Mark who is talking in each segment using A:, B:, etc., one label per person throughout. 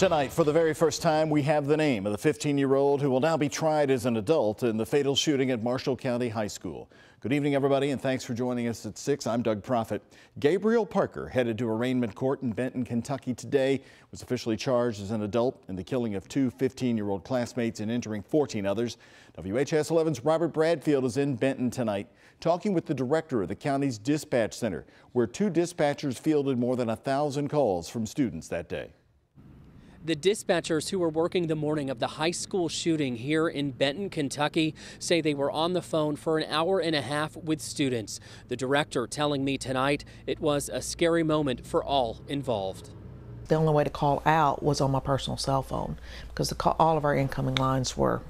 A: Tonight, for the very first time, we have the name of the 15-year-old who will now be tried as an adult in the fatal shooting at Marshall County High School. Good evening, everybody, and thanks for joining us at 6. I'm Doug Proffitt. Gabriel Parker headed to arraignment court in Benton, Kentucky today, was officially charged as an adult in the killing of two 15-year-old classmates and injuring 14 others. WHAS 11's Robert Bradfield is in Benton tonight, talking with the director of the county's dispatch center, where two dispatchers fielded more than 1,000 calls from students that day.
B: The dispatchers who were working the morning of the high school shooting here in Benton, Kentucky, say they were on the phone for an hour and a half with students. The director telling me tonight it was a scary moment for all involved.
C: The only way to call out was on my personal cell phone because all of our incoming lines were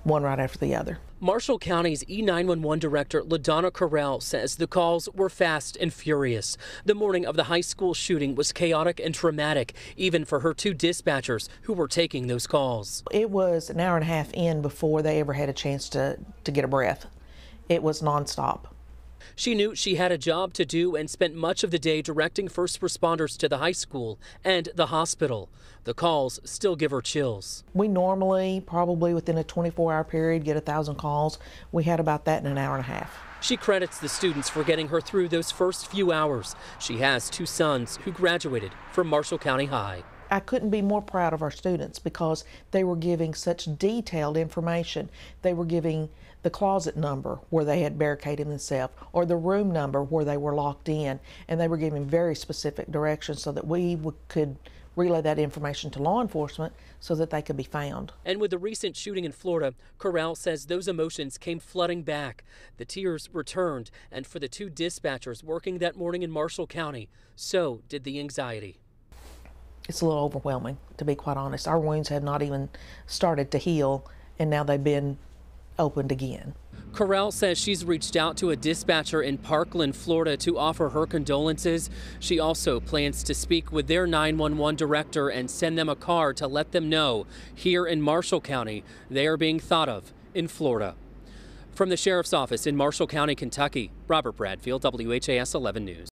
C: one right after the other.
B: Marshall County's E911 director, LaDonna Correll, says the calls were fast and furious. The morning of the high school shooting was chaotic and traumatic, even for her two dispatchers who were taking those calls.
C: It was an hour and a half in before they ever had a chance to get a breath. It was nonstop.
B: She knew she had a job to do and spent much of the day directing first responders to the high school and the hospital. The calls still give her chills.
C: We normally, probably within a 24-hour period, get 1,000 calls. We had about that in an hour and a half.
B: She credits the students for getting her through those first few hours. She has two sons who graduated from Marshall County High.
C: I couldn't be more proud of our students because they were giving such detailed information. They were giving the closet number where they had barricaded themselves or the room number where they were locked in, and they were giving very specific directions so that we could relay that information to law enforcement so that they could be found.
B: And with the recent shooting in Florida, Corral says those emotions came flooding back. The tears returned, and for the two dispatchers working that morning in Marshall County, so did the anxiety.
C: It's a little overwhelming, to be quite honest. Our wounds have not even started to heal, and now they've been opened again.
B: Corral says she's reached out to a dispatcher in Parkland, Florida to offer her condolences. She also plans to speak with their 911 director and send them a card to let them know here in Marshall County they are being thought of in Florida. From the Sheriff's Office in Marshall County, Kentucky, Robert Bradfield, WHAS 11 News.